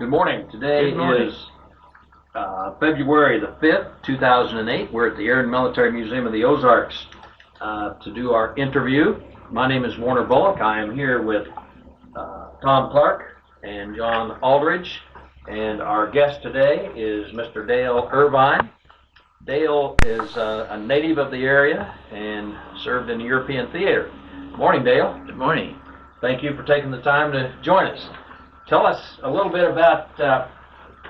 Good morning. Today Good morning. is February the 5th, 2008. We're at the Air and Military Museum of the Ozarks to do our interview. My name is Warner Bullock. I am here with Tom Clark and John Aldridge. And our guest today is Mr. Dale Irvine. Dale is a native of the area and served in the European theater. Good morning, Dale. Good morning. Thank you for taking the time to join us. Tell us a little bit about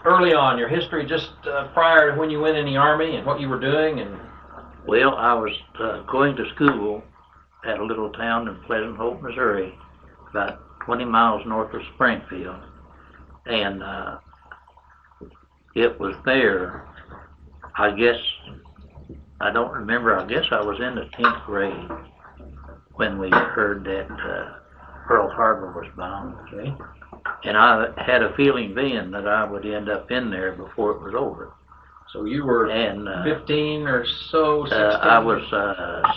early on, your history just prior to when you went in the Army and what you were doing. And Well, I was going to school at a little town in Pleasant Hope, Missouri, about 20 miles north of Springfield. And it was there, I guess, I don't remember, I guess I was in the 10th grade when we heard that Pearl Harbor was bombed. okay. And I had a feeling then that I would end up in there before it was over. So you were 15 or so, 16? I was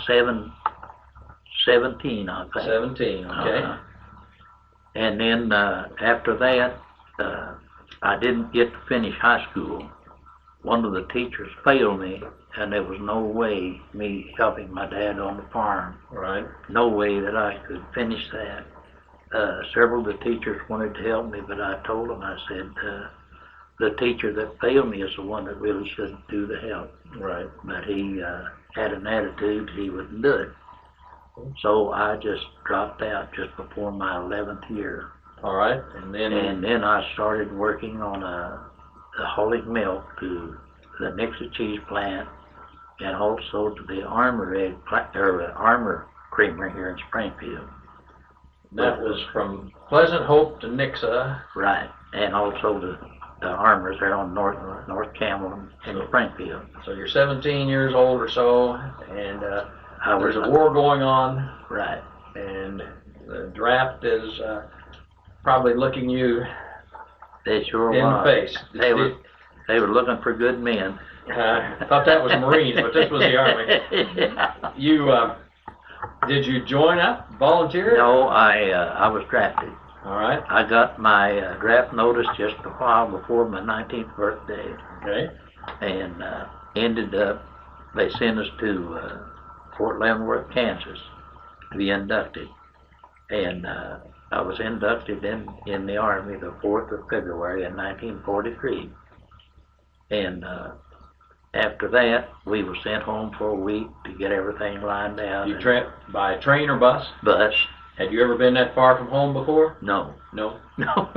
17, I think. 17, okay. And then after that, I didn't get to finish high school. One of the teachers failed me, and there was no way me helping my dad on the farm. Right. No way that I could finish that. Several of the teachers wanted to help me, but I told them, I said, the teacher that failed me is the one that really should do the help. Right. But he had an attitude he wouldn't do it. So I just dropped out just before my 11th year. All right. And then I started working on hauling milk to the Nixon cheese plant and also to the Armor Creamery here in Springfield. that was from Pleasant Hope to Nixa. Right, and also the Armors there on North Campbell in Springfield. So you're 17 years old or so, and there's a war going on. Right. And the draft is probably looking you They sure in was. the face. They were looking for good men. I thought that was Marines, but this was the Army. Yeah. Did you join up, volunteer? No, I was drafted. All right. I got my draft notice just a while before my 19th birthday. Okay. And ended up, they sent us to Fort Leavenworth, Kansas to be inducted. And I was inducted in the Army the 4th of February in 1943. And after that, we were sent home for a week to get everything lined out. You tramped by train or bus? Bus. Had you ever been that far from home before? No. No. No.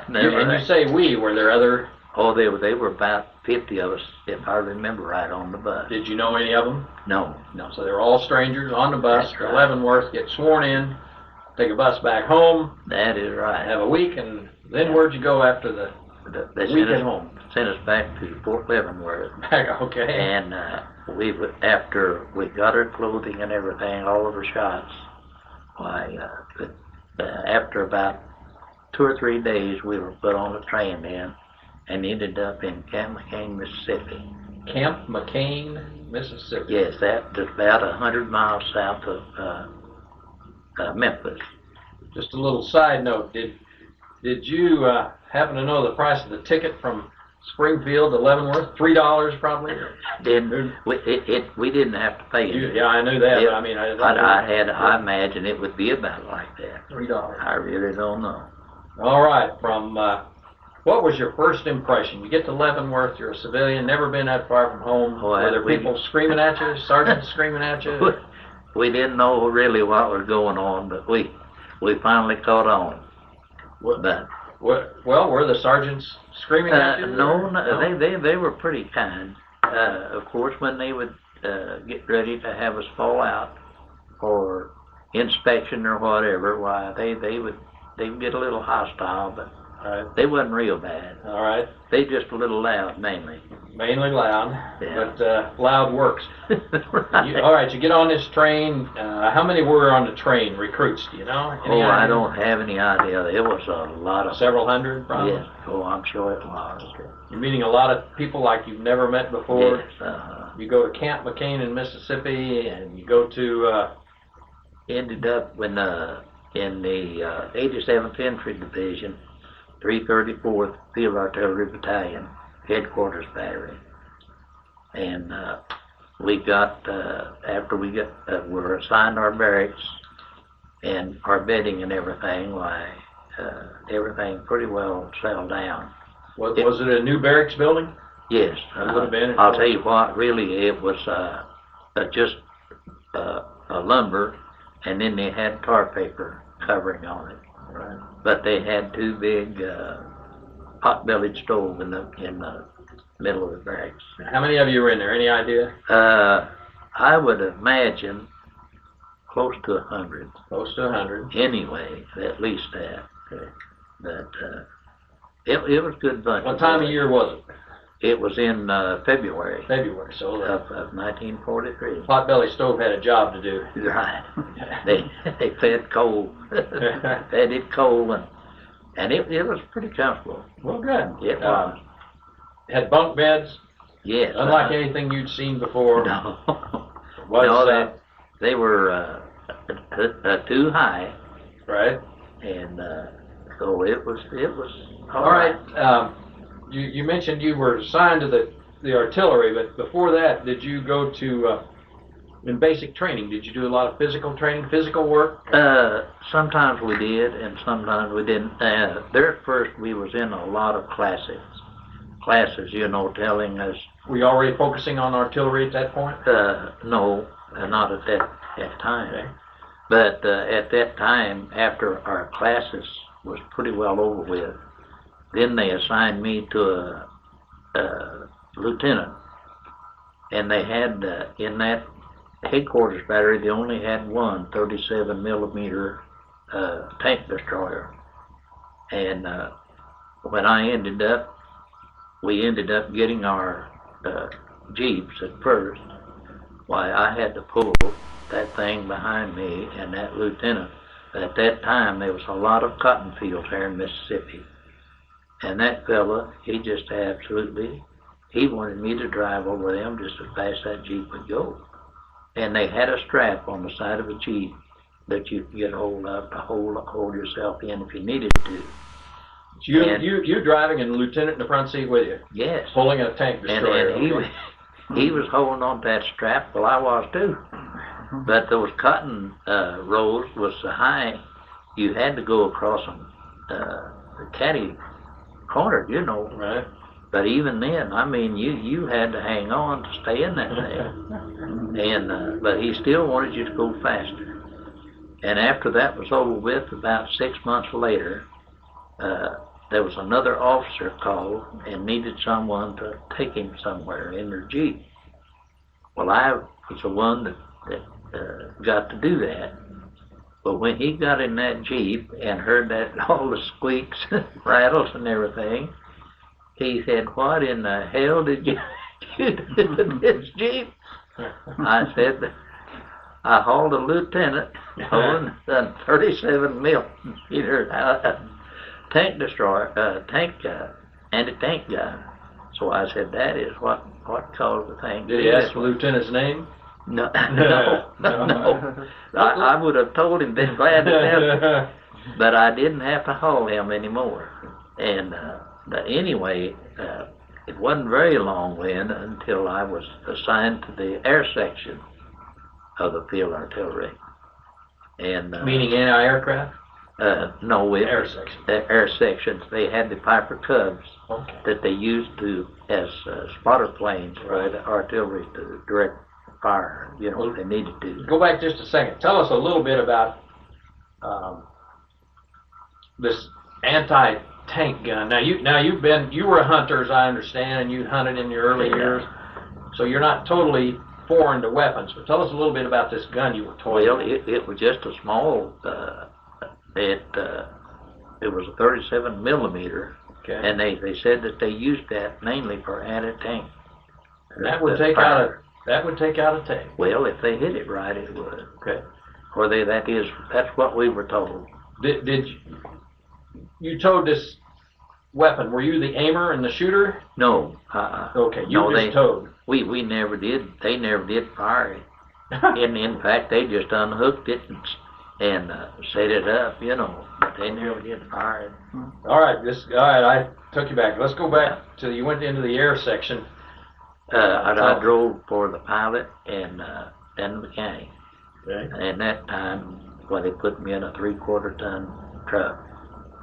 Never. And you say we, were there other? Oh, they were about 50 of us, if I remember right, on the bus. Did you know any of them? No. No. So they were all strangers on the bus That's to right. Leavenworth, get sworn in, take a bus back home, That is right. have a week, and then where'd you go after the They week sent at home? Sent us back to Fort Leavenworth. Okay. And after we got our clothing and everything, all of our shots, after about 2 or 3 days, we were put on a train then and ended up in Camp McCain, Mississippi. Camp McCain, Mississippi. Yes, that is about 100 miles south of Memphis. Just a little side note, did you happen to know the price of the ticket from Springfield to Leavenworth? $3 probably? We didn't have to pay it. Yeah, I knew that, but I mean, I imagine it would be about like that. $3. I really don't know. All right, from what was your first impression? You get to Leavenworth, you're a civilian, never been that far from home. Were there people screaming at you, sergeants screaming at you? We didn't know really what was going on, but we finally caught on. Well, were the sergeants screaming at you? No, they were pretty kind. Of course, when they would get ready to have us fall out for inspection or whatever, why they'd get a little hostile, but they wasn't real bad. All right. They just a little loud, mainly. Mainly loud, yeah. But loud works. Right. All right, you get on this train. How many were on the train, recruits, do you know? Any idea? I don't have any idea. It was a lot of... Several hundred, probably? Yes. Oh, I'm sure it was. You're meeting a lot of people like you've never met before. Yes. You go to Camp McCain in Mississippi, and you go to... Ended up in the 87th Infantry Division 334th Field Artillery Battalion, Headquarters Battery. And we got, after we were assigned our barracks and our bedding and everything, everything pretty well settled down. Was it a new barracks building? Yes. I'll tell you what, really, it was just a lumber, and then they had tar paper covering on it. Right. But they had two big pot-bellied stoves in the middle of the barracks. How many of you were in there? Any idea? I would imagine close to 100. Close to 100. Anyway, at least that. Okay. But it was a good bunch. What time of year was it? It was in February. February, so of 1943. Potbelly stove had a job to do. Right. They fed coal, fed it coal, and it was pretty comfortable. Well, good. It was. Had bunk beds. Yes. Unlike anything you'd seen before. No. They were too high. Right. And so it was. All right. You mentioned you were assigned to the artillery, but before that, did you go to in basic training? Did you do a lot of physical training, physical work? Sometimes we did, and sometimes we didn't. There at first, we was in a lot of classes, telling us. Were you already focusing on artillery at that point? No, not at that time. Okay. But at that time, after our classes was pretty well over with, then they assigned me to a lieutenant. And they had, in that headquarters battery, they only had one 37 millimeter tank destroyer. And when we ended up getting our Jeeps at first, why, I had to pull that thing behind me, and that lieutenant, at that time, there was a lot of cotton fields here in Mississippi. And that fella, he just he wanted me to drive over them just as fast as that Jeep would go. And they had a strap on the side of a Jeep that you could get hold of to hold yourself in if you needed to. You driving and the lieutenant in the front seat with you? Yes. Pulling a tank destroyer. And he was holding on to that strap, well, I was too. But those cotton rows was so high, you had to go across them, the catty corner, Right. But even then, I mean, you had to hang on to stay in that thing. And but he still wanted you to go faster. And after that was over with, about 6 months later, there was another officer called and needed someone to take him somewhere in their Jeep. Well, I was the one that got to do that. But when he got in that Jeep and heard that all the squeaks, rattles and everything, he said, "What in the hell did you do to this Jeep?" I said, "I hauled a lieutenant holding a 37 millimeter tank destroyer, anti-tank gun." So I said, "That is what caused the thing." Did he ask the lieutenant's name? No. I would have told him, been glad to have, but I didn't have to haul him anymore. And but anyway, it wasn't very long then until I was assigned to the air section of the field artillery. And meaning anti-aircraft? No, air section. Air sections. They had the Piper Cubs that they used as spotter planes for the artillery to direct fire, if they needed to. Go back just a second. Tell us a little bit about this anti-tank gun. Now you were a hunter, as I understand, and you hunted in your early years, so you're not totally foreign to weapons. But tell us a little bit about this gun you were toying with. Well, it was just a small. It was a 37 millimeter, and they said that they used that mainly for anti-tank. And that would take out a tank. Well, if they hit it right, it would. Okay. Or that's what we were told. Did you towed this weapon? Were you the aimer and the shooter? No. Okay, just towed. We never did. They never did fire it. In fact, they just unhooked it and set it up, but they never get fired. All right, I took you back. Let's go back to you went into the air section. I drove for the pilot and the mechanic. Okay. And that time, they put me in a 3/4 ton truck.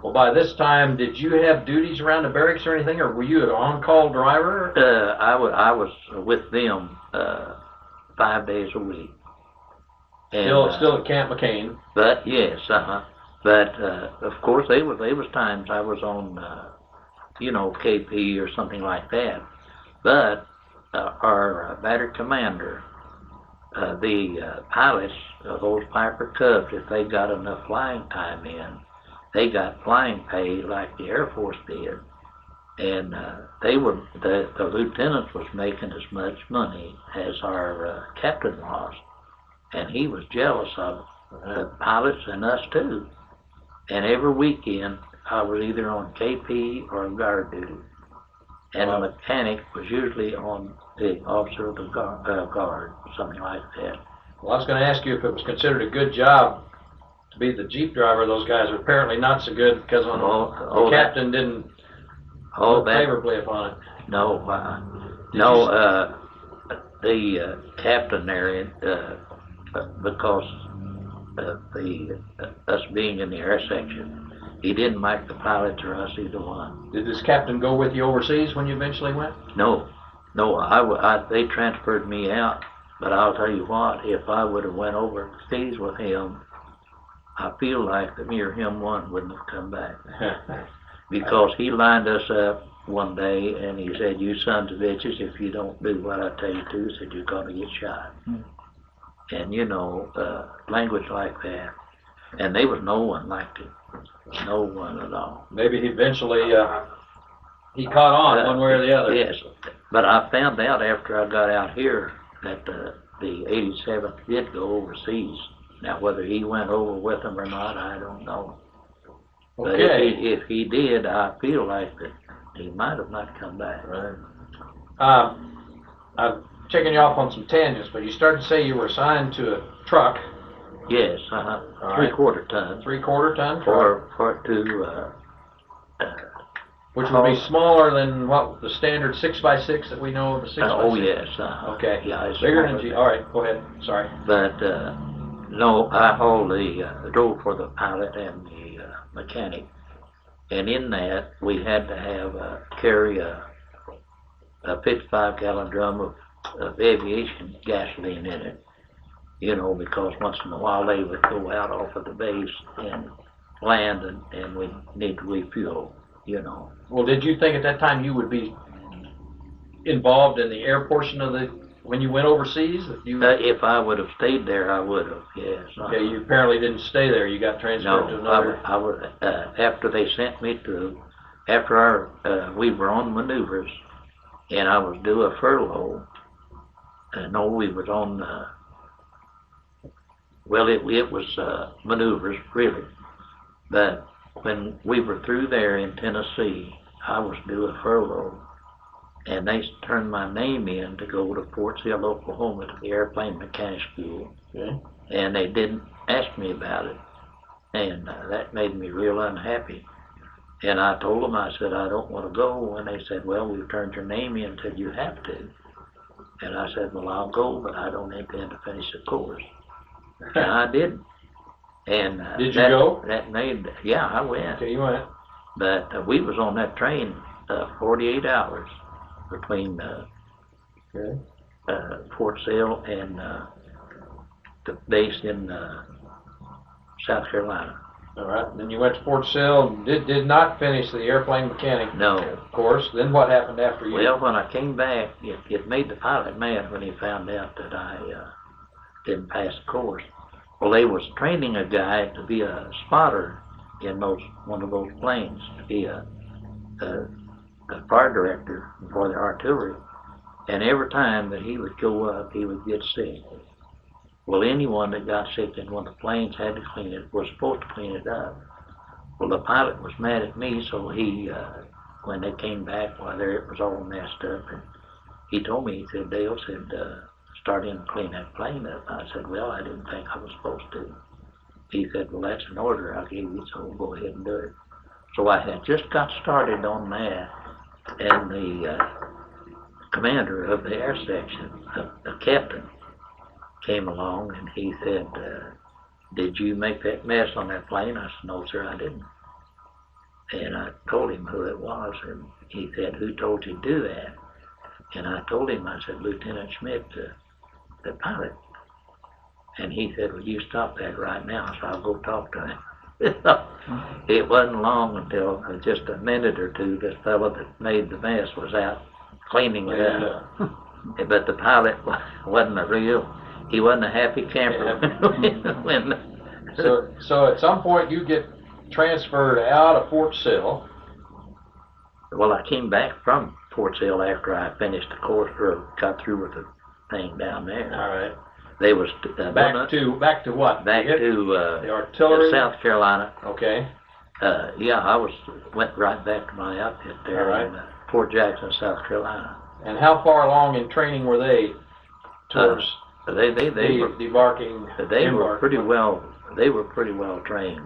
Well, by this time, did you have duties around the barracks or anything, or were you an on-call driver? I was with them 5 days a week. And, Still at Camp McCain. But yes, But of course, there was times I was on, KP or something like that. But our battery commander, the pilots of those Piper Cubs, if they got enough flying time in, they got flying pay like the Air Force did. And the lieutenant was making as much money as our captain was. And he was jealous of the pilots and us too. And every weekend, I was either on KP or guard duty. And the mechanic was usually on the officer of the guard, something like that. Well, I was going to ask you if it was considered a good job to be the Jeep driver. Those guys are apparently not so good because the captain didn't look favorably upon it. No, the captain there, because of us being in the air section, he didn't like the pilots or us, either one. Did this captain go with you overseas when you eventually went? No, they transferred me out. But I'll tell you what, if I would have went overseas with him, I feel like that me or him one wouldn't have come back. Because he lined us up one day and he said, "You sons of bitches, if you don't do what I tell you to," he said, "you're going to get shot." And language like that. And there was no one liked it. No one at all. Maybe eventually he caught on one way or the other. Yes, but I found out after I got out here that the 87th did go overseas. Now, whether he went over with them or not, I don't know. But Okay. if he did, I feel like that he might have not come back. Right. I'm checking you off on some tangents, but you started to say you were assigned to a truck. Yes, All 3/4 ton. 3/4 ton truck. Which would be smaller than what the standard 6x6 that we know of the 6x6. Oh yes. Okay. Yeah, it's bigger than smaller. All right, go ahead. Sorry. But no, I hauled drove for the pilot and the mechanic, and in that we had to carry a 55-gallon drum of aviation gasoline in it. Because once in a while they would go out off of the base and land, and we need to refuel. Well, did you think at that time you would be involved in the air portion of when you went overseas? If I would have stayed there, I would have. Yes. Okay, you apparently didn't stay there. You got transferred to another. I would. After they sent me after we were on maneuvers, and I was due a furlough. No, we was on. It was maneuvers really, but when we were through there in Tennessee, I was due a furlough, and they turned my name in to go to Fort Sill, Oklahoma, to the airplane mechanic school. Okay. And they didn't ask me about it, and that made me real unhappy. And I told them, I said, I don't want to go, and they said, well, we've turned your name in, said you have to. And I said, well, I'll go, but I don't intend to finish the course. And I didn't. And did you go? Yeah, I went. Okay, you went. But we was on that train 48 hours between Fort Sill and the base in South Carolina. All right. Then you went to Fort Sill and did not finish the airplane mechanic course. Then what happened after you? Well, when I came back, it made the pilot mad when he found out that I didn't pass the course. Well, they was training a guy to be a spotter in one of those planes, to be a fire director for the artillery. And every time that he would go up, he would get sick. Well, anyone that got sick in one of the planes had to clean it, was supposed to clean it up. Well, the pilot was mad at me, so he, when they came back, there it was all messed up. And he told me, he said, Dale said, start in and clean that plane up. I said, well, I didn't think I was supposed to. he said, well, that's an order I gave you, so go ahead and do it. So I had just got started on that, and the commander of the air section, the captain, came along and he said, did you make that mess on that plane? I said, no, sir, I didn't. And I told him who it was, and he said, who told you to do that? And I told him, I said, Lieutenant Schmidt, the pilot. And he said, well, you stop that right now, so I'll go talk to him. It wasn't long until just a minute or two, this fellow that made the mess was out cleaning it up. But the pilot wasn't he wasn't a happy camper. So at some point you get transferred out of Fort Sill. Well, I came back from Fort Sill after I finished the course, or got through with the thing down there. All right. They was back to what? Back to the artillery, South Carolina. Okay. Yeah, I went right back to my outfit there in Fort Jackson, South Carolina. And how far along in training were they towards they were debarking? They were pretty well. They were pretty well trained,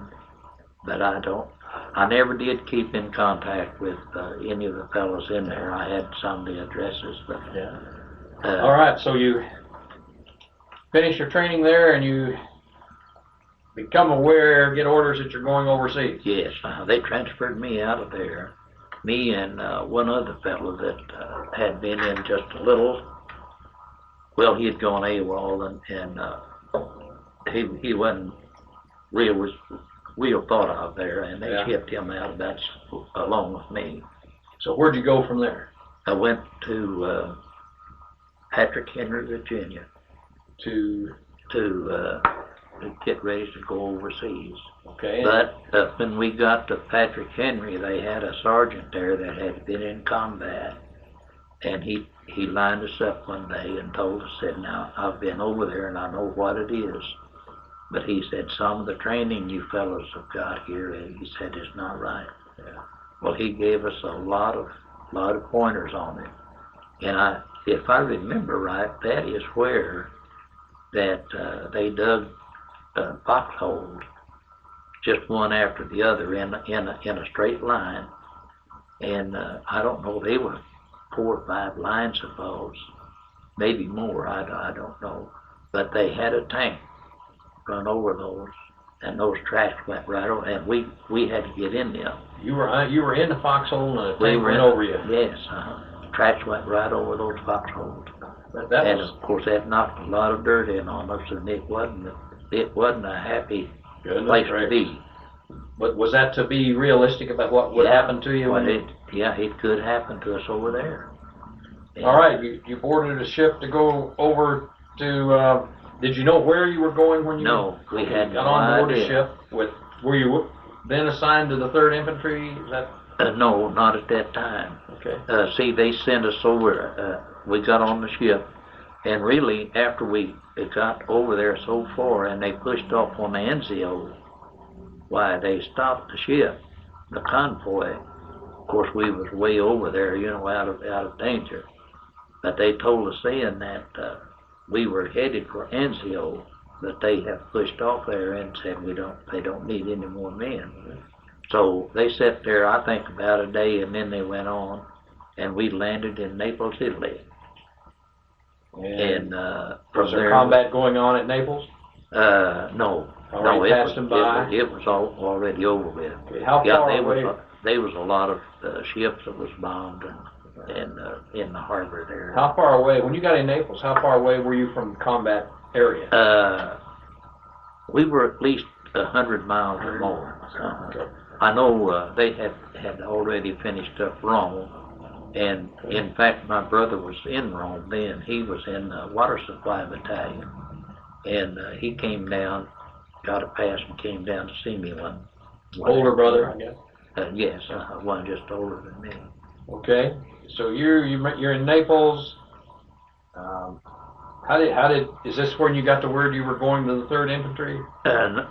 but I never did keep in contact with any of the fellows in there. I had some of the addresses, but all right. So you finish your training there, and you become aware, get orders that you're going overseas. Yes, they transferred me out of there. Me and one other fellow that had been in just a little. Well, he had gone AWOL, and he wasn't real thought of there, and they shipped him out. That's along with me. So where'd you go from there? I went to Patrick Henry, Virginia, to get ready to go overseas. Okay. But when we got to Patrick Henry, they had a sergeant there that had been in combat, and he lined us up one day and told us, said, now, I've been over there and I know what it is, but he said, some of the training you fellows have got here, he said, is not right. Yeah. Well, he gave us a lot of pointers on it, and if I remember right, that is where that they dug foxholes, just one after the other in a straight line, and I don't know, they were 4 or 5 lines of those, maybe more. I don't know, but they had a tank run over those, and those tracks went right over, and we had to get in them. You were in the foxhole, and the tank went over you. Yes, tracks went right over those foxholes. And of course that knocked a lot of dirt in on us, and it wasn't a happy place to be. But was that to be realistic about what would happen to you? It could happen to us over there. And all right, you boarded a ship to go over to. Did you know where you were going when you? No, we had got on board a ship. Were you then assigned to the 3rd Infantry? Is that? No, not at that time. Okay. See, they sent us over. We got on the ship, and really, after we got over there so far, and they pushed off on the NCO, why, they stopped the ship, the convoy. Of course, we was way over there, out of danger. But they told us then that we were headed for NCO, but they have pushed off there and said they don't need any more men. So they sat there, I think, about a day, and then they went on, and we landed in Naples, Italy. And was there combat going on at Naples? No. Already passed them by? It was already over with. Okay. How far away? There was a lot of ships that was bombed and in the harbor there. How far away, when you got in Naples, how far away were you from combat area? We were at least 100 miles or more. Okay. I know they had already finished up Rome, and in fact my brother was in Rome then. He was in the water supply battalion, and he came down, got a pass, and came down to see me one. Older brother, I guess. Yes, one just older than me. Okay, so you're in Naples. Is this when you got the word you were going to the 3rd Infantry?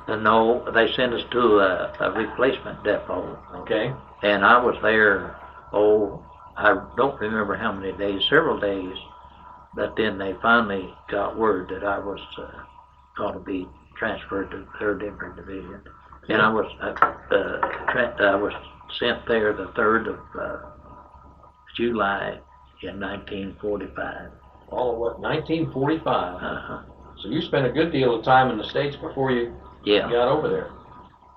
No, they sent us to a replacement depot. Okay. And I was there, I don't remember how many days, several days, but then they finally got word that I was going to be transferred to the 3rd Infantry Division. And I was sent there the 3rd of July in 1945. All of what, 1945? Uh-huh. So you spent a good deal of time in the States before you Yeah. got over there.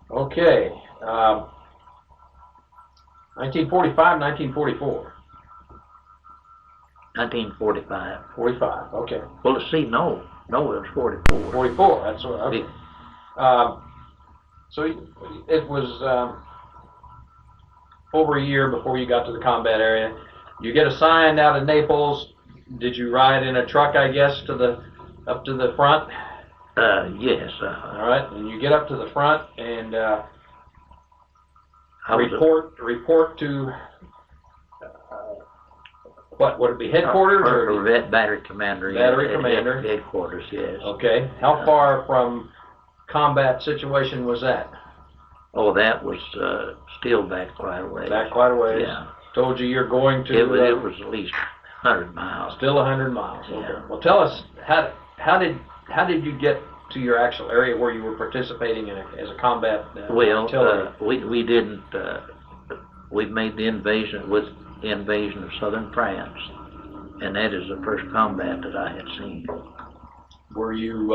Okay. 1945, 1944? 1945. 45, okay. Well, let's see, no, it was 44. 44, that's what, okay. So it was over a year before you got to the combat area. You get assigned out of Naples. Did you ride in a truck, I guess, up to the front? Yes. All right, and you get up to the front and I was report to what would it be, headquarters or battery commander? Battery commander. Headquarters, yes. Okay. How far from combat situation was that? Oh, that was still back quite a ways. Back quite a ways. Yeah. Told you you're going to. It was at least 100 miles. Still 100 miles. Yeah. Okay. Well, tell us how did you get to your actual area where you were participating as a combat artillery? We didn't. We made the invasion of southern France, and that is the first combat that I had seen. Were you?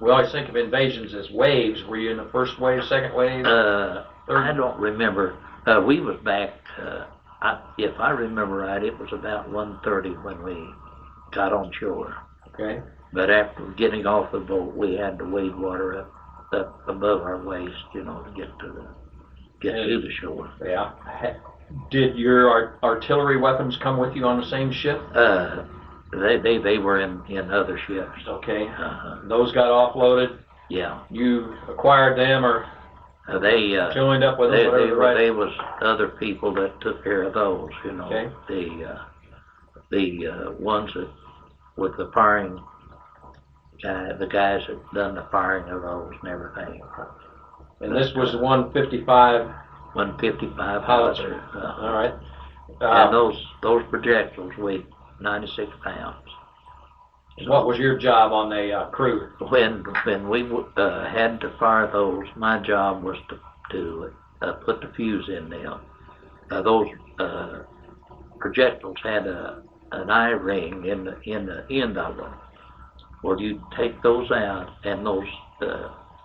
We always think of invasions as waves. Were you in the first wave, second wave? I don't remember. We was back. If I remember right, it was about 1:30 when we got on shore. Okay. But after getting off the boat, we had to wade water up above our waist, to get to the shore. Yeah. Did your artillery weapons come with you on the same ship? They were in other ships. Okay. Uh-huh. Those got offloaded. Yeah. You acquired them, or they joined up with them? They was other people that took care of those. Okay. The ones that with the firing. The guys that done the firing of those and everything. And this was 155. 155 howitzer. howitzer. All right. And those projectiles weighed 96 pounds. What was your job on the crew? When we had to fire those, my job was to put the fuse in them. Those projectiles had an eye ring in the end of them. Well, you take those out, and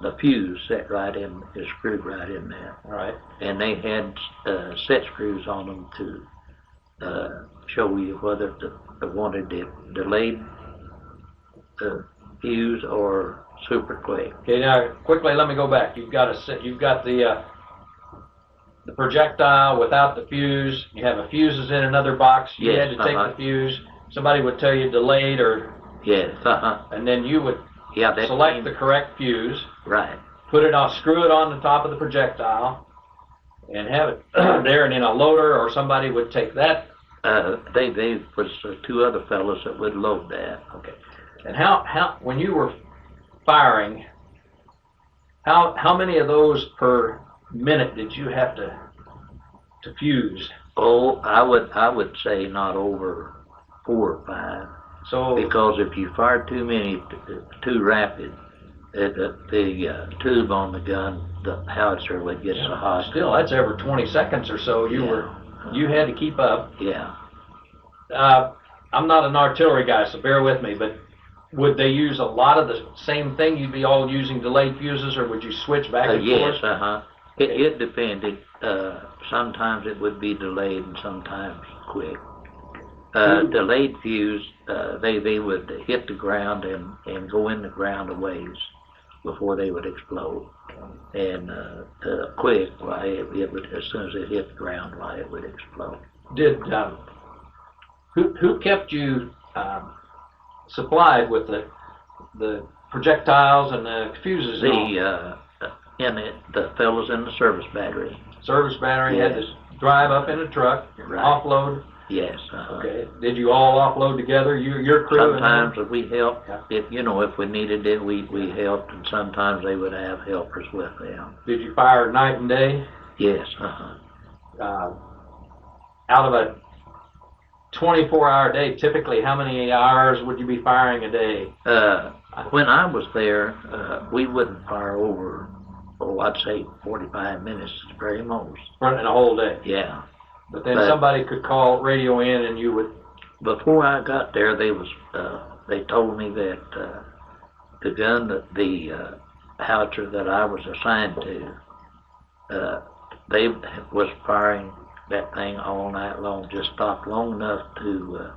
the fuse set right in, is screwed right in there. All right. And they had set screws on them to show you whether they wanted it delayed fuse or super quick. Okay, now quickly let me go back. You've got the projectile without the fuse. You have a fuses in another box. You Yes, had to take the fuse. Somebody would tell you delayed or. Yes. And then you would Yeah. select the correct fuse. Right. Put it on, screw it on the top of the projectile, and have it there. And then a loader or somebody would take that. They was two other fellows that would load that. Okay. And how when you were firing, how many of those per minute did you have to fuse? Oh, I would say not over 4 or 5. So Because if you fired too many, too rapid, the tube on the gun, the howitzer would get so hot. Still, that's every 20 seconds or so. You had to keep up. Yeah. I'm not an artillery guy, so bear with me, but would they use a lot of the same thing? You'd be all using delayed fuses, or would you switch back and Yes. forth? It depended. Sometimes it would be delayed and sometimes quick. Delayed fuse, they would hit the ground and go in the ground a ways before they would explode. And quick, it would, as soon as it hit the ground, it would explode. Did who kept you supplied with the projectiles and the fuses? The fellows in the service battery. Service battery Yes. had to drive up in a truck, Right. offload. Yes. Okay. Did you all offload together? Your crew? Sometimes if we helped, Yeah. if we needed it, we helped, and sometimes they would have helpers with them. Did you fire night and day? Yes. Out of a 24-hour day, typically how many hours would you be firing a day? When I was there, we wouldn't fire over, I'd say 45 minutes at the very most. Running a whole day. Yeah. But then somebody could call radio in and you would... Before I got there, they told me that the gun, the howitzer that I was assigned to, they was firing that thing all night long, just stopped long enough to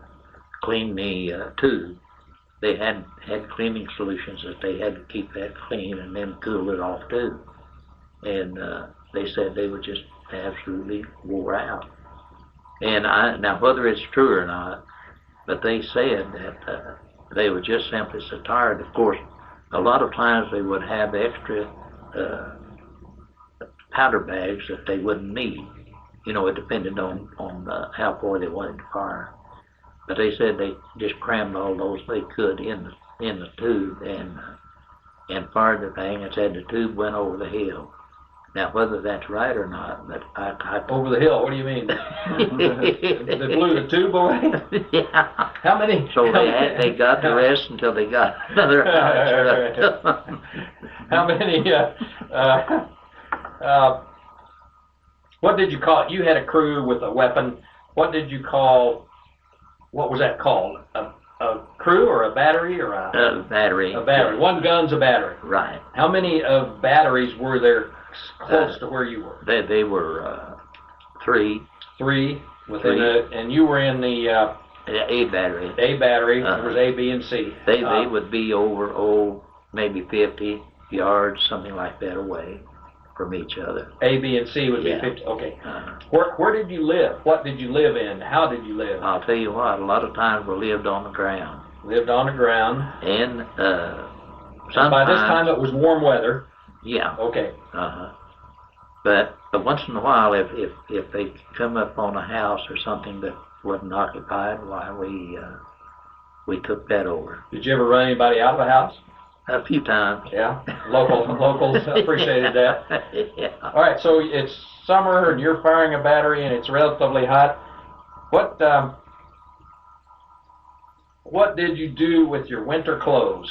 clean the tube. They had cleaning solutions that they had to keep that clean and then cool it off too. And they said they were just absolutely wore out. And now whether it's true or not, but they said that they were just simply so tired. Of course, a lot of times they would have extra powder bags that they wouldn't need. You know, it depended on how far they wanted to fire. But they said they just crammed all those they could in the tube and fired the thing and said the tube went over the hill. Now, whether that's right or not, but I Over the hill, what do you mean? They blew the tube away? Yeah. How many? So they got the rest until they got another howitzer. How many, what did you call it? You had a crew with a weapon. What did you call, what was that called? A crew or a battery or a... battery. A battery. One gun's a battery. Right. How many of batteries were there close to where you were? They were three. Three within and you were in the A battery. A battery. There was A, B, and C. They would be over maybe 50 yards, something like that, away from each other. A, B, and C would be 50. Okay. Where did you live? What did you live in? How did you live? I'll tell you what. A lot of times we lived on the ground. Lived on the ground. And sometimes. By this time it was warm weather. Yeah. Okay. But once in a while, if they come up on a house or something that wasn't occupied, why we took that over. Did you ever run anybody out of the house? A few times. Yeah. Locals appreciated that. Yeah. All right. So it's summer and you're firing a battery and it's relatively hot. What did you do with your winter clothes?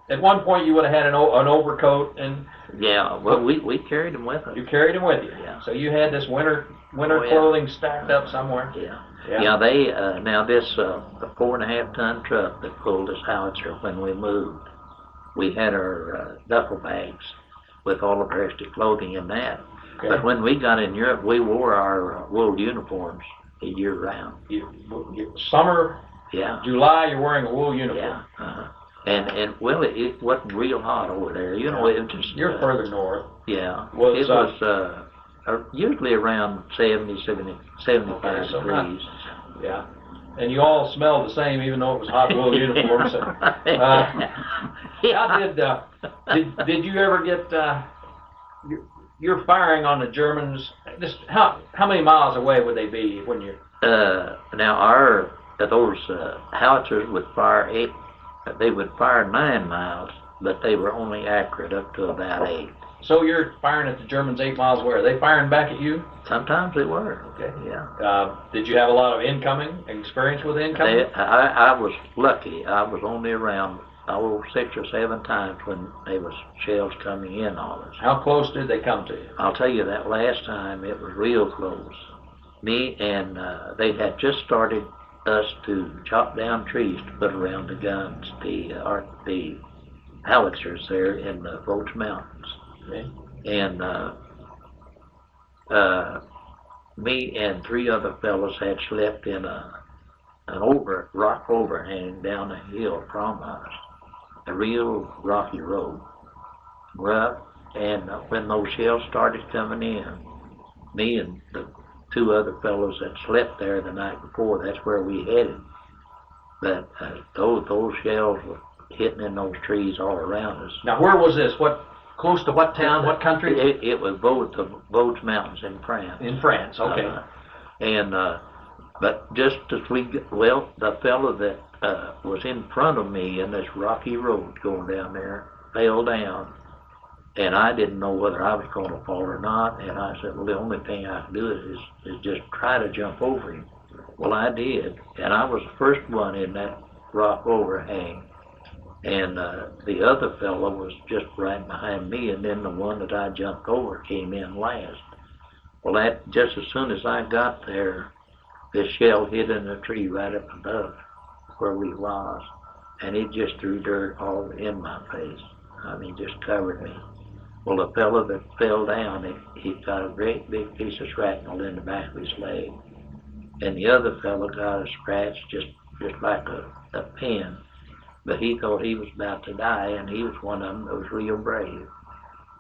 At one point, you would have had an overcoat and... Yeah, well, we carried them with us. You carried them with you? Yeah. So you had this winter clothing stacked up somewhere? Yeah. Yeah, they, now this, a 4.5-ton truck that pulled this howitzer when we moved, we had our duffel bags with all of our extra clothing in that. Okay. But when we got in Europe, we wore our wool uniforms year round. Summer? Yeah. July, you're wearing a wool uniform? Yeah. And well, it wasn't real hot over there. You know, it was just... You're further north. Yeah. It was usually around 75 degrees. Yeah. And you all smelled the same, even though it was hot wool uniforms. Did you ever get... You're firing on the Germans. Just how many miles away would they be when you're... Now, those howitzers would fire 9 miles, but they were only accurate up to about 8. So you're firing at the Germans 8 miles away. Are they firing back at you? Sometimes they were. Okay. Yeah. Did you have a lot of experience with incoming? I was lucky. I was only around 6 or 7 times when there was shells coming in on us. How close did they come to you? I'll tell you that last time it was real close. Me and they had just started us to chop down trees to put around the guns, the howitzers there in the Roach Mountains. Okay. And me and 3 other fellows had slept in an rock overhang down a hill from us, a real rocky road, rough. And when those shells started coming in, me and the 2 other fellows that slept there the night before, that's where we headed. But those shells were hitting in those trees all around us. Now, where was this? Close to what town? What country? It was Vosges Mountains in France. In France, okay. But just as the fellow that was in front of me in this rocky road going down there fell down. And I didn't know whether I was going to fall or not. And I said, well, the only thing I can do is just try to jump over him. Well, I did. And I was the first one in that rock overhang. And the other fellow was just right behind me, and then the one that I jumped over came in last. Well, that just as soon as I got there, this shell hit in a tree right up above where we was, and it just threw dirt all in my face. I mean, just covered me. Well, the fellow that fell down, he got a great big piece of shrapnel in the back of his leg, and the other fellow got a scratch just like a pin. But he thought he was about to die, and he was one of them that was real brave.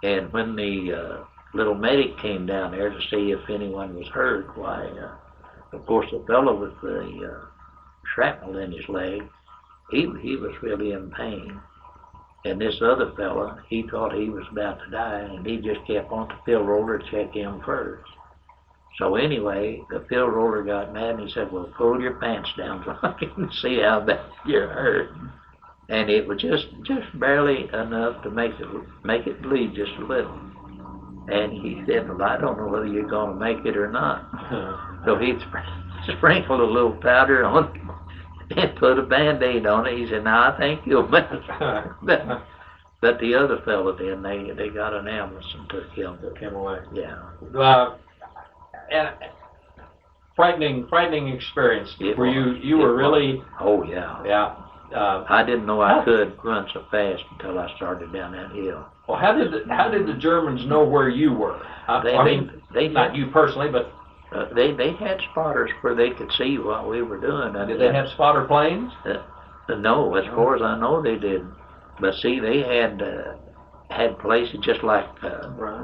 And when the little medic came down there to see if anyone was hurt, why, of course, the fellow with the shrapnel in his leg, he was really in pain. And this other fellow, he thought he was about to die, and he just kept on the field roller to check him first. So anyway, the field roller got mad, and he said, well, pull your pants down so I can see how bad you're hurt. And it was just barely enough to make it bleed just a little. And he said, well, I don't know whether you're going to make it or not. So he sprinkled a little powder on it and put a Band-Aid on it. He said, now I think you'll make it. But the other fellow did, they got an ambulance and took him away. Yeah. And frightening experience. Were you were really? Oh yeah. Yeah. I didn't know I could run so fast until I started down that hill. Well, how did the Germans know where you were? They not you personally, but they had spotters where they could see what we were doing. Did they have spotter planes? No, as far as I know, they didn't. But see, they had places just like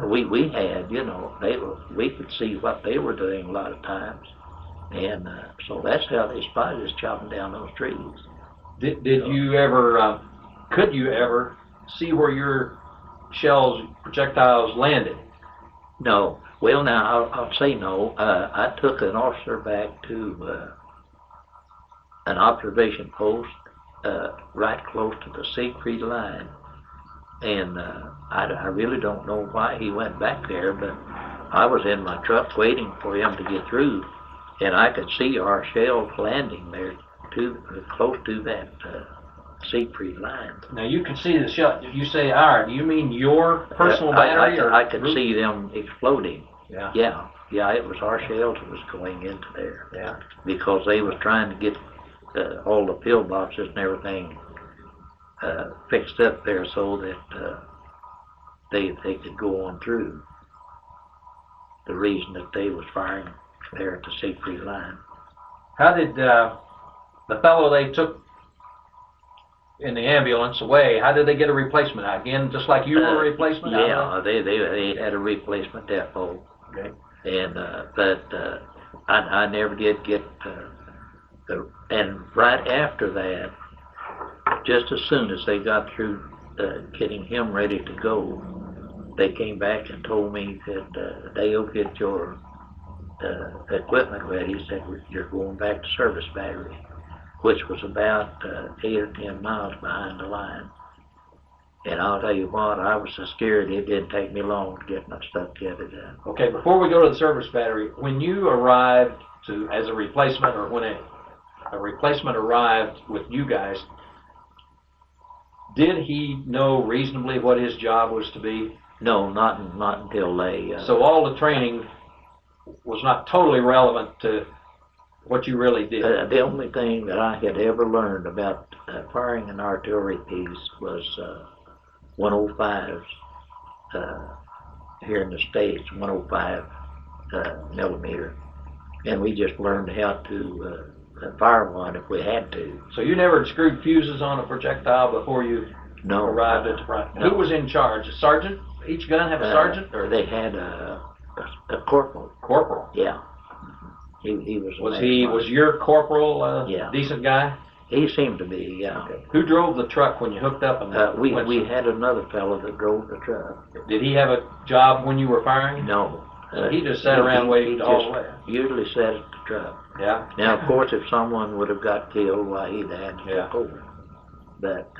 we had. You know, we could see what they were doing a lot of times, and so that's how they spotted us chopping down those trees. Did you ever, could you ever see where your projectiles landed? No. Well, now, I'll say no. I took an officer back to an observation post right close to the Siegfried line. And I really don't know why he went back there, but I was in my truck waiting for him to get through, and I could see our shells landing there close to that Siegfried line. Now you can see the shell. You say our, do you mean your personal battery? I could see them exploding. Yeah. Yeah, it was our shells that was going into there. Yeah. Because they was trying to get all the pillboxes and everything fixed up there so that they could go on through. The reason that they was firing there at the Siegfried line. How did the fellow they took in the ambulance away, how did they get a replacement? Again, just like you were a replacement? Yeah, they had a replacement depot. Okay. And but I never did get and right after that, just as soon as they got through getting him ready to go, they came back and told me that they'll get your equipment ready. Said you're going back to Service Battery, which was about 8 or 10 miles behind the line. And I'll tell you what, I was so scared it didn't take me long to get my stuff together done. Okay, before we go to the Service Battery, when you arrived as a replacement, or when a replacement arrived with you guys, did he know reasonably what his job was to be? No, not until they... So all the training was not totally relevant to what you really did? The only thing that I had ever learned about firing an artillery piece was 105s here in the States, 105 millimeter. And we just learned how to fire one if we had to. So you never screwed fuses on a projectile before you arrived at the front? No. Who was in charge? A sergeant? Each gun have a sergeant? Or they had a corporal. Corporal? Yeah. He was. Was your corporal yeah. Decent guy? He seemed to be, yeah. Okay. Who drove the truck when you hooked up? And we had another fellow that drove the truck. Did he have a job when you were firing? No. So he just sat around waiting all the way? Usually sat at the truck. Yeah. Now, of course, if someone would have got killed, why he'd had to take over. But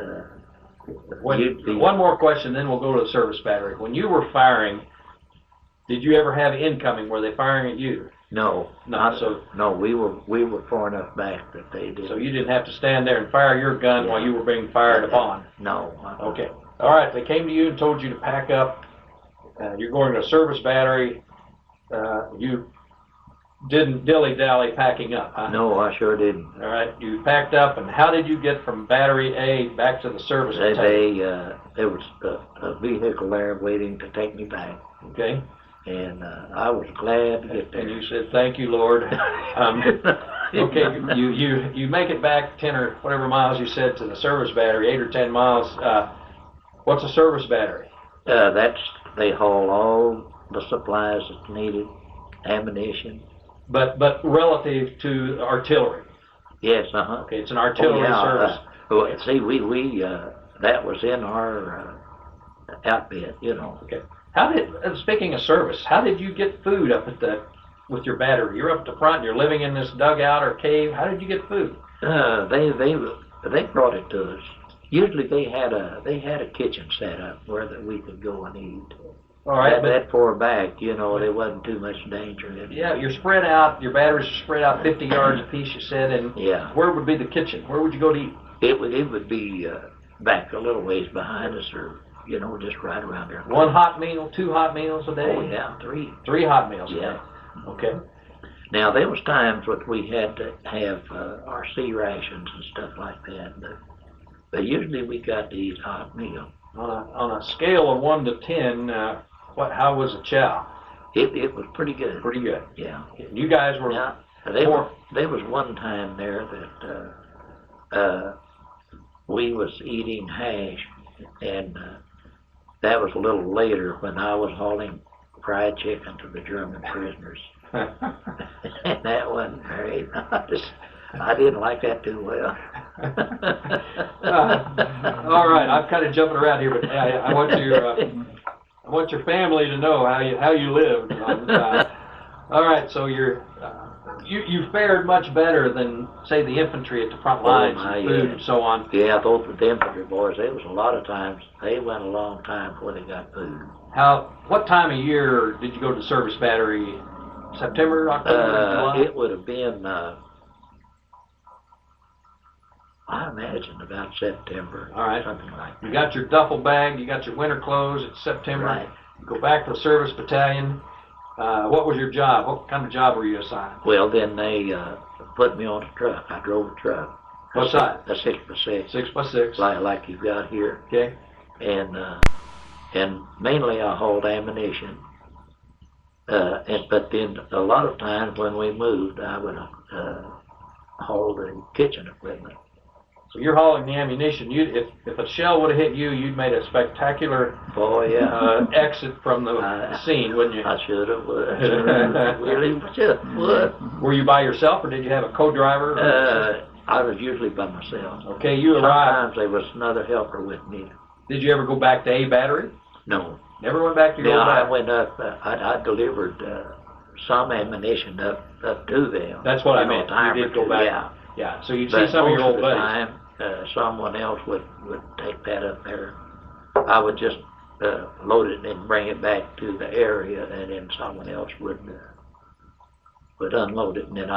one more question, then we'll go to the Service Battery. When you were firing, did you ever have incoming? Were they firing at you? No, No, so no, we were far enough back that they did. so you didn't have to stand there and fire your gun while you were being fired upon. No. Okay. All right. They came to you and told you to pack up. You're going to a service battery. You didn't dilly-dally packing up, huh? No, I sure didn't. All right. You packed up, and how did you get from Battery A back to the service battalion? There was a vehicle there waiting to take me back. Okay. And I was glad to get there. And you said, "Thank you, Lord." Okay. You make it back 10 or whatever miles you said to the service battery, 8 or 10 miles. What's a service battery? They haul all the supplies that's needed, ammunition. But relative to artillery. Yes, Okay, it's an artillery service. See, we that was in our outfit, you know. Okay. Speaking of service, how did you get food up with your battery? You're up at the front, and you're living in this dugout or cave. How did you get food? They brought it to us. Usually they had a kitchen set up where that we could go and eat. All right, that far back, you know, there wasn't too much danger in it. Yeah, you're spread out. Your batteries are spread out 50 yards apiece. You said, and where would be the kitchen? Where would you go to eat? It would be back a little ways behind us, or you know, just right around there. One hot meal, 2 hot meals a day? Oh yeah, 3. 3 hot meals a day. Yeah. Okay. Now there was times when we had to have our C rations and stuff like that, but usually we got to eat hot meal. On a scale of 1 to 10, how was the chow? It was pretty good. Pretty good. Yeah. You guys were. Now, there was one time there that we was eating hash, and that was a little later when I was hauling fried chicken to the German prisoners. And that wasn't very nice. I didn't like that too well. All right, I'm kind of jumping around here, but I want your family to know how you lived. All right, so you fared much better than, say, the infantry at the front lines, and food and so on. Yeah, those the infantry boys. There was a lot of times they went a long time before they got food. What time of year did you go to the service battery? September, October, July? It would have been, I imagine, about September. All right. Something like that. You got your duffel bag, you got your winter clothes, it's September. Right. You go back to the service battalion. What was your job? What kind of job were you assigned? Well, then they put me on a truck. I drove a truck. What size? A 6x6. 6x6. Like you've got here. Okay. And mainly I hauled ammunition. But then a lot of times when we moved, I would haul the kitchen equipment. So you're hauling the ammunition. If a shell would have hit you, you'd made a spectacular exit from the scene, wouldn't you? I should have. Really would. Were you by yourself, or did you have a co-driver? I was usually by myself. Okay, you arrived. Sometimes there was another helper with me. Did you ever go back to A Battery? No. Never went back to your old battery? I went up. I delivered some ammunition up to them. That's what I meant. You did go back. Yeah. Yeah. So you'd see some of your old buddies. Time, someone else would take that up there. I would just load it and bring it back to the area, and then someone else would unload it, and then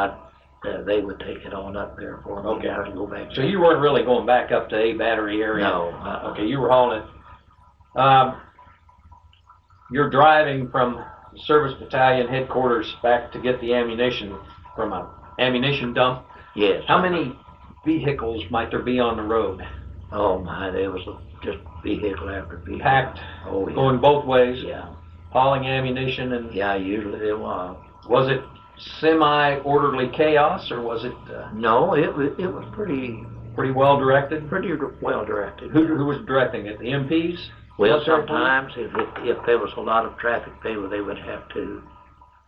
they would take it on up there for me. Okay. To go back. So you weren't really going back up to A Battery area? No. Okay, you were hauling it. You're driving from the service battalion headquarters back to get the ammunition from an ammunition dump. Yes. How many vehicles might there be on the road? Oh my, there was just vehicle after vehicle. Packed, oh, yeah. Going both ways, yeah. Hauling ammunition, and yeah, usually there was. Was it semi-orderly chaos, or was it? No, it was pretty well directed. Pretty well directed. Who was directing it? The MPs? Well, sometimes if there was a lot of traffic, they would have to,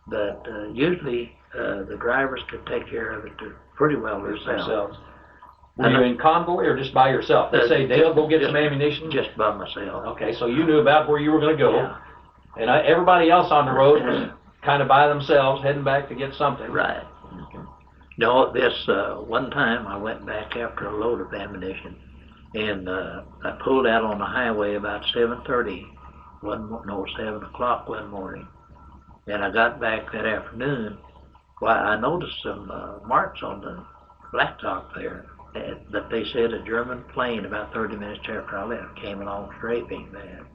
but usually the drivers could take care of it pretty well themselves. Were you in convoy or just by yourself? They say, Dale, go get some ammunition? Just by myself. Okay, so you knew about where you were going to go. Yeah. And everybody else on the road was kind of by themselves, heading back to get something. Right. Okay. No, this one time I went back after a load of ammunition, and I pulled out on the highway about 7:30, 7 o'clock one morning. And I got back that afternoon, Well, I noticed some marks on the blacktop there that they said a German plane about 30 minutes after I left came along strafing that.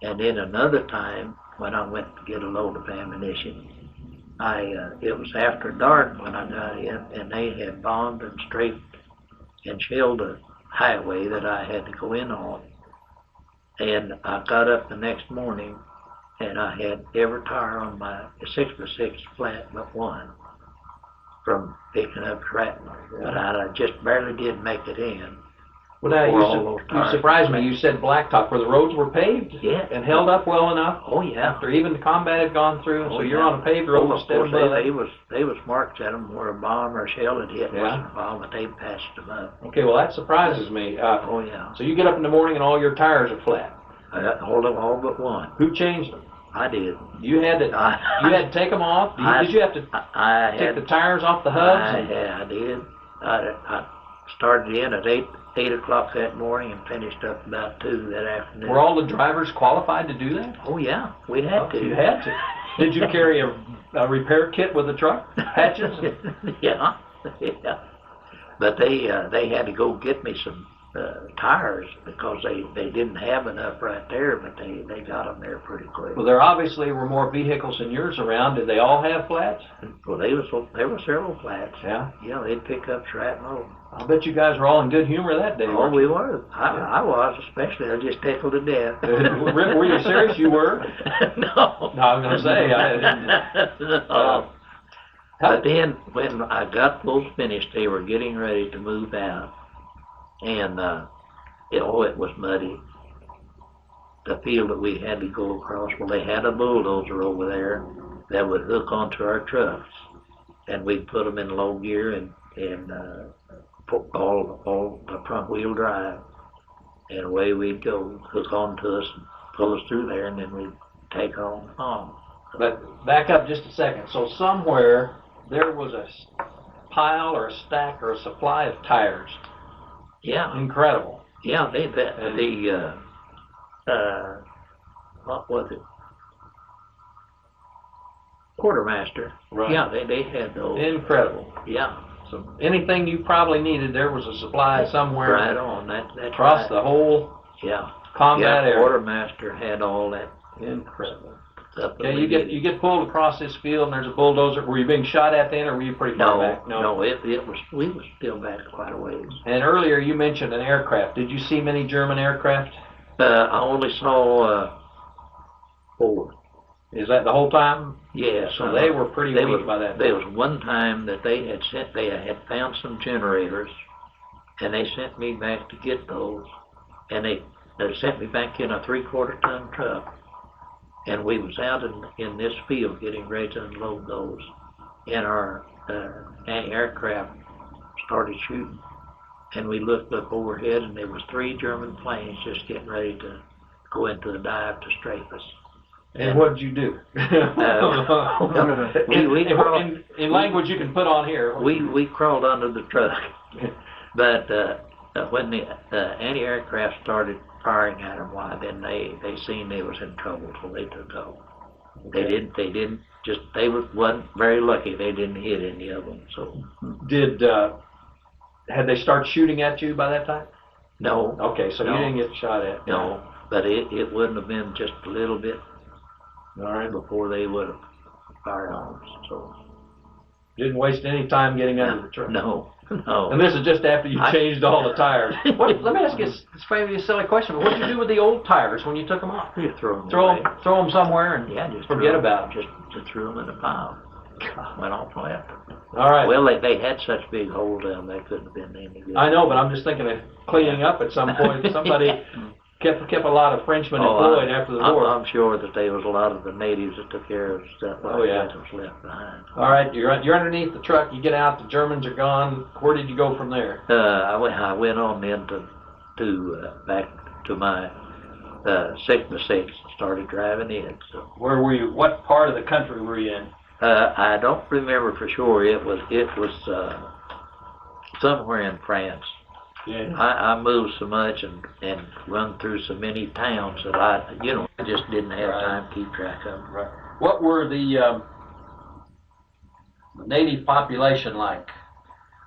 And then another time when I went to get a load of ammunition, it was after dark when I got in, and they had bombed and strafed and shelled a highway that I had to go in on. And I got up the next morning, and I had every tire on my 6x6 flat but one from picking up shrapnel. But I just barely did make it in. Well, now, you surprised me. You said blacktop, where the roads were paved? Yeah. And held up well enough? Oh, yeah. After even the combat had gone through, so you're on a paved road instead of they was marks at them where a bomb or a shell had hit. Wasn't a bomb, but they patched them up. Okay, well, that surprises me. Oh, yeah. So you get up in the morning and all your tires are flat? All but one. Who changed them? I did. You had to take them off? Did you have to take the tires off the hubs? I did. I started in at 8 o'clock that morning and finished up about 2 that afternoon. Were all the drivers qualified to do that? Oh, yeah. We had to. You had to. Did you carry a repair kit with the truck? Hatches? Yeah. But they had to go get me some tires because they didn't have enough right there, but they got them there pretty quick. Well, there obviously were more vehicles than yours around. Did they all have flats? Well, there were several flats. Yeah? Yeah, they'd pick up shrapnel. I bet you guys were all in good humor that day. Oh, we were. I was, especially. I just tickled to death. Were you serious? You were? No. No, I was going to say. No. But then, when I got those finished, they were getting ready to move out. And, it was muddy. The field that we had to go across, well, they had a bulldozer over there that would hook onto our trucks. And we'd put them in low gear and put all the front wheel drive. And away we'd go, hook onto us, and pull us through there, and then we'd take on. But back up just a second. So somewhere there was a pile or a stack or a supply of tires. Yeah. Incredible. Yeah, what was it? Quartermaster. Right. Yeah, they had those. Incredible. Yeah. So anything you probably needed, there was a supply somewhere. Right on. That's across right. the whole combat area. Quartermaster had all that. Incredible. Okay, you get pulled across this field and there's a bulldozer. Were you being shot at then, or were you pretty far back? No, we was still back quite a ways. And earlier you mentioned an aircraft. Did you see many German aircraft? I only saw 4. Is that the whole time? Yeah. So they were pretty weak by that time. There was one time that they had found some generators, and they sent me back to get those, and they sent me back in a 3/4 ton truck. And we was out in this field getting ready to unload those, and our anti-aircraft started shooting. And we looked up overhead, and there was 3 German planes just getting ready to go into the dive to strafe us. And what did you do? In language you can put on here. We crawled under the truck. But when the anti-aircraft started firing at them, then they seen they was in trouble, so they took off. Okay. They wasn't very lucky. They didn't hit any of them. So had they started shooting at you by that time? No. Okay, so you didn't get shot at. No, but it wouldn't have been just a little bit. All right. Before they would have fired on us. So didn't waste any time getting under the truck. No. And this is just after you changed all the tires. Let me ask you this maybe a silly question, but what did you do with the old tires when you took them off? You throw them somewhere and just forget about them. Just threw them in a pile. Went off left. All right. Well, they had such big holes down they couldn't have been any good. I know, but I'm just thinking of cleaning up at some point. Somebody kept a lot of Frenchmen employed after the war. I'm sure that there was a lot of the natives that took care of stuff like that was left behind. All right, you're underneath the truck. You get out. The Germans are gone. Where did you go from there? I went on then to back to my 6x6 and started driving in. So where were you? What part of the country were you in? I don't remember for sure. It was somewhere in France. Yeah. I moved so much and run through so many towns that I just didn't have time to keep track of them. Right. What were the The native population like?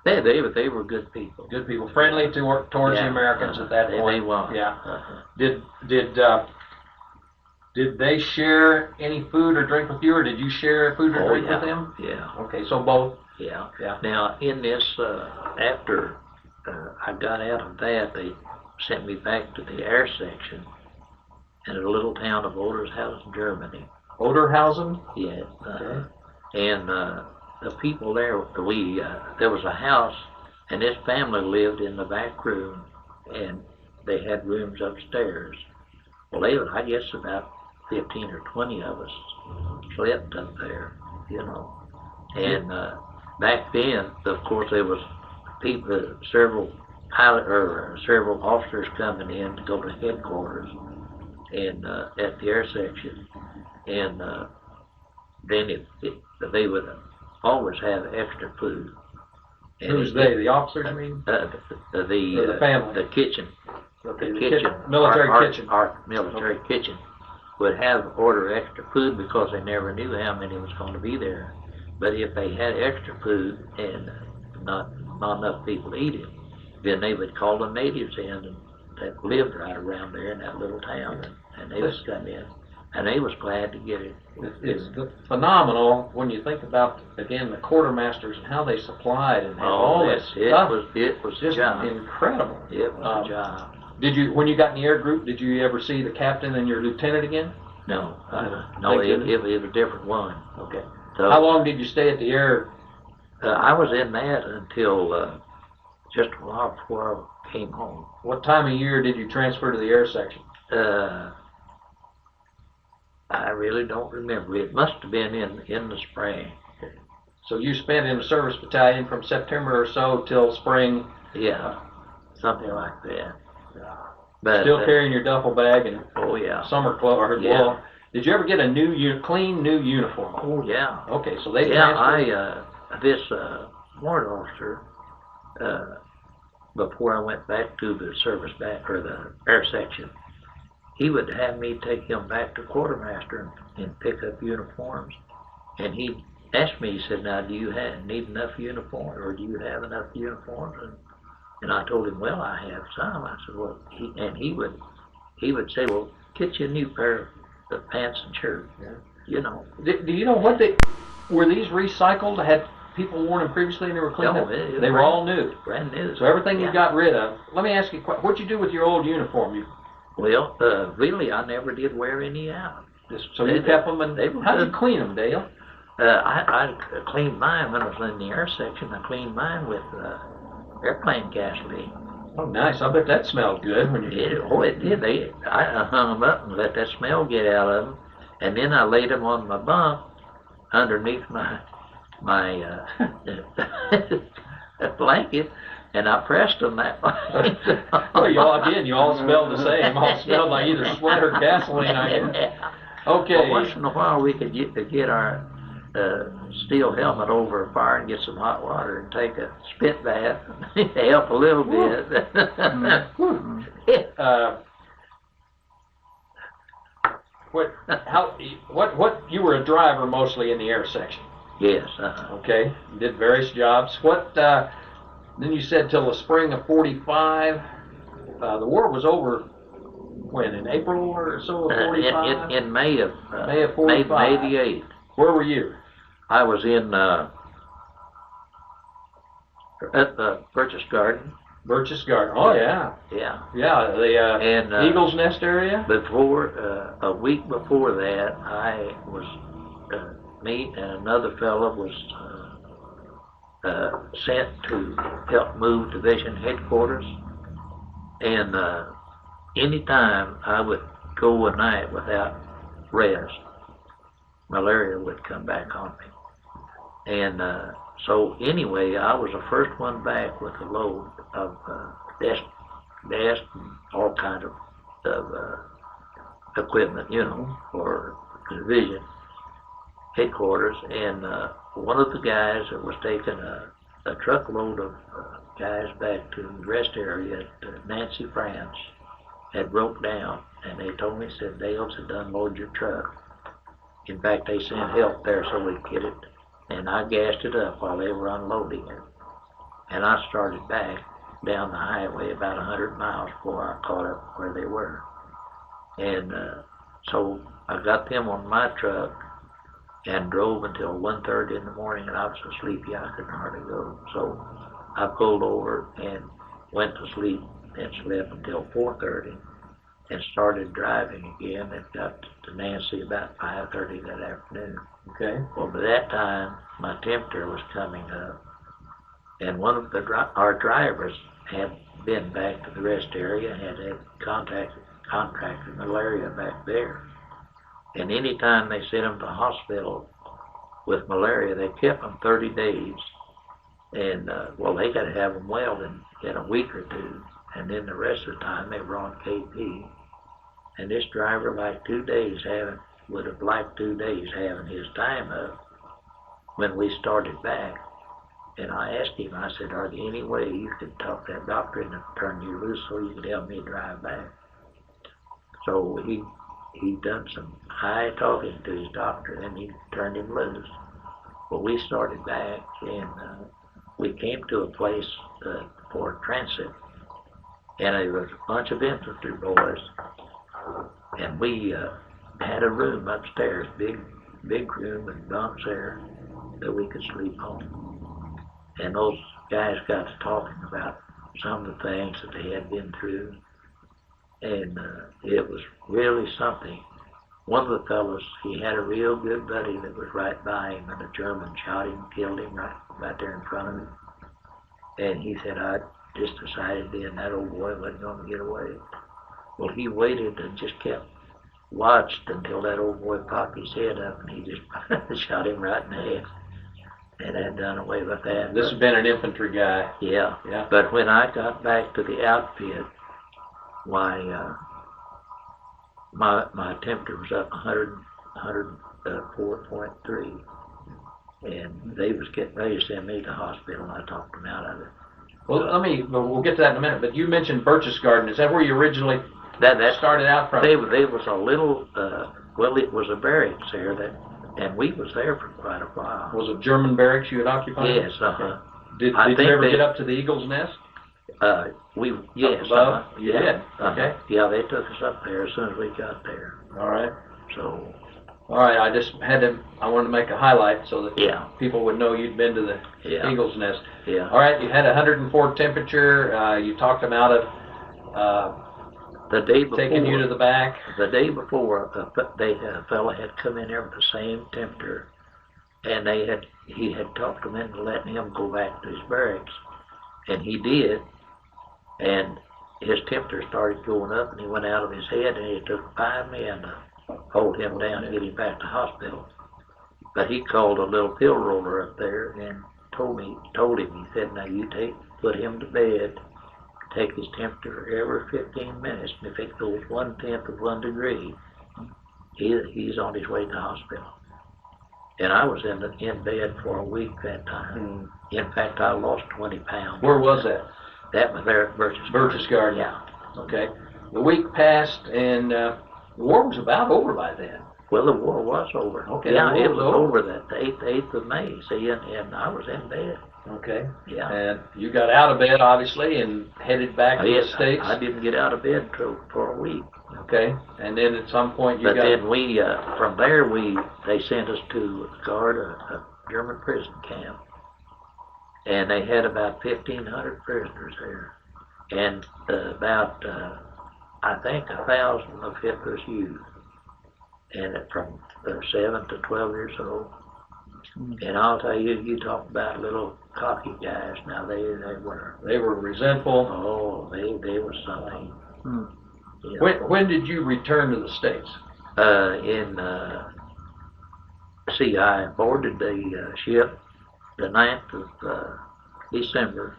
They were good people. Good people, friendly towards the Americans at that point. They were. Yeah. Did they share any food or drink with you, or did you share food or drink with them? Yeah. Okay, so both. Yeah. Now in this, after I got out of that, they sent me back to the air section in a little town of Odershausen, Germany. Oderhausen? Yeah. Okay. And the people there, there was a house, and this family lived in the back room, and they had rooms upstairs. Well, I guess about 15 or 20 of us slept up there, And back then, of course, there was people, several officers coming in to go to headquarters, and at the air section, and then they would always have extra food. And who's they? The officers, you mean? The family. The kitchen. Okay, the kitchen. Military kitchen. Our military kitchen would order extra food because they never knew how many was going to be there. But if they had extra food and not enough people to eat it, then they would call the natives in that lived right around there in that little town, and they would come in, and they was glad to get it. It's phenomenal when you think about, again, the quartermasters and how they supplied and all this stuff. It was just a job. Incredible. It was a job. When you got in the air group, did you ever see the captain and your lieutenant again? No, it was a different one. Okay. So, how long did you stay at the air? I was in that until just a while before I came home. What time of year did you transfer to the air section? I really don't remember. It must have been in the spring. So you spent in the service battalion from September or so till spring? Yeah, something like that. But, still carrying your duffel bag and summer clothes? Yeah. Well, did you ever get a clean new uniform? Oh yeah. Okay, so they transferred. This warrant officer, before I went back to the service back or the air section, he would have me take him back to quartermaster and pick up uniforms, and he asked me. He said, "Now, do you need enough uniforms, or do you have enough uniforms?" And I told him, "Well, I have some." I said, "Well," he would say, "Well, get you a new pair of pants and shirt." Yeah. Do you know what were these recycled? Had people worn them previously and they were cleaned up? They were all new. Brand new. So everything you got rid of. Let me ask you, what'd you do with your old uniform? Well, really, I never did wear any out. So you kept them, and how'd you clean them, Dale? I cleaned mine when I was in the air section. I cleaned mine with airplane gasoline. Oh, nice. I bet that smelled good when you did it. Oh, it did. I hung them up and let that smell get out of them, and then I laid them on my bunk underneath my blanket, and I pressed them that way. Well, you all smelled the same. All smelled like either sweat or gasoline, I guess. Okay. Well, once in a while, we could get our steel helmet over a fire and get some hot water and take a spit bath to help a little bit. You were a driver mostly in the air section? Yes. Okay. You did various jobs. Then you said till the spring of '45. The war was over when, in April or so of '45? In May of '45. May the 8th. Where were you? I was in at the Birch's Garden. Birch's Garden. Oh yeah. Yeah. Yeah. The Eagle's Nest area. Before a week before that, I was me and another fellow was sent to help move division headquarters, and any time I would go a night without rest, malaria would come back on me. And so anyway, I was the first one back with a load of desk and all kind of equipment, for the division headquarters. And one of the guys that was taking a truckload of guys back to the rest area at Nancy, France, had broke down, and they told me, said, "Dale's had unloaded your truck." In fact, they sent help there so we'd get it and I gassed it up while they were unloading it. And I started back down the highway about 100 miles before I caught up where they were. And so I got them on my truck and drove until 1:30 in the morning, and I was so sleepy I couldn't hardly go. So I pulled over and went to sleep and slept until 4:30 and started driving again and got to Nancy about 5:30 that afternoon. Okay. Well, by that time, my temperature was coming up, and one of our drivers had been back to the rest area and had contracted malaria back there. And any time they sent them to the hospital with malaria, they kept them 30 days. And, well, they got to have them well in a week or two. And then the rest of the time they were on KP. And this driver would have liked 2 days having his time up when we started back. And I asked him, I said, are there any way you could talk that doctor into turn you loose so you could help me drive back? So he done some high talking to his doctor, and he turned him loose. Well, we started back, and we came to a place for transit, and there was a bunch of infantry boys, and we had a room upstairs, big room with bunks there that we could sleep on. And those guys got to talking about some of the things that they had been through, and it was really something. One of the fellows, he had a real good buddy that was right by him, and a German shot him, killed him right there in front of him. And he said, I just decided then that old boy wasn't going to get away. Well, he waited and just watched until that old boy popped his head up, and he just shot him right in the head. And had done away with that. This has been an infantry guy. Yeah. Yeah. But when I got back to the outfit, why, my temperature was up 104.3, and they was getting ready to send me to the hospital, and I talked them out of it. Well, we'll get to that in a minute, but you mentioned Birch's Garden. Is that where you originally That started out from? They was a little, well, it was a barracks there and we was there for quite a while. Was it German barracks you had occupied? Yes, uh-huh. Did you ever get up to the Eagle's Nest? Yes, above? You yeah, did? uh-huh. Okay. Yeah, they took us up there as soon as we got there. All right. So. All right, I wanted to make a highlight so that people would know you'd been to the Eagle's Nest. Yeah. All right, you had 104 temperature. You talked them out of the day before, taking you to the back. The day before, a fella had come in there with the same temperature, and he had talked them into letting him go back to his barracks, and he did, and his temperature started going up, and he went out of his head, and it took 5 men to hold him down and get him back to hospital. But he called a little pill roller up there and told him, he said, now you put him to bed, take his temperature every 15 minutes, and if it goes 1/10 of 1 degree, he's on his way to the hospital. And I was in bed for a week that time. In fact, I lost 20 pounds. Where was that? That was there at Birch's Garden. Yeah. Okay. The week passed, and the war was about over by then. Well, the war was over. Okay. Yeah, it was over the 8th of May, see, and I was in bed. Okay. Yeah. And you got out of bed, obviously, and headed back to the States? I didn't get out of bed for a week. Okay. And then at some point then we, from there, they sent us to a German prison camp. And they had about 1,500 prisoners there. And about, I think, 1,000 of Hitler's youth. And from 7 to 12 years old. And I'll tell you, you talk about little cocky guys. Now they were resentful. Oh, they were something. You know. When did you return to the States? I boarded the ship the 9th of December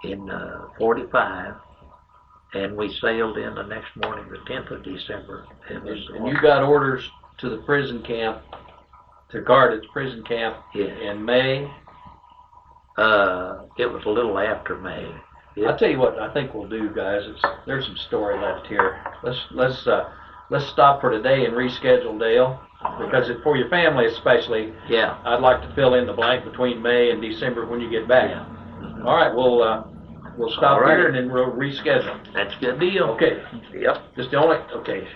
in 45, and we sailed in the next morning, the 10th of December. And you got orders to the prison camp, to guard its prison camp in May? It was a little after May. I'll tell you what I think we'll do, guys. There's some story left here. Let's stop for today and reschedule, Dale. because for your family especially, Yeah. I'd like to fill in the blank between May and December when you get back. Yeah. All right, we'll stop All right. here and then we'll reschedule. That's a good deal. Okay, Yep. just the only, okay.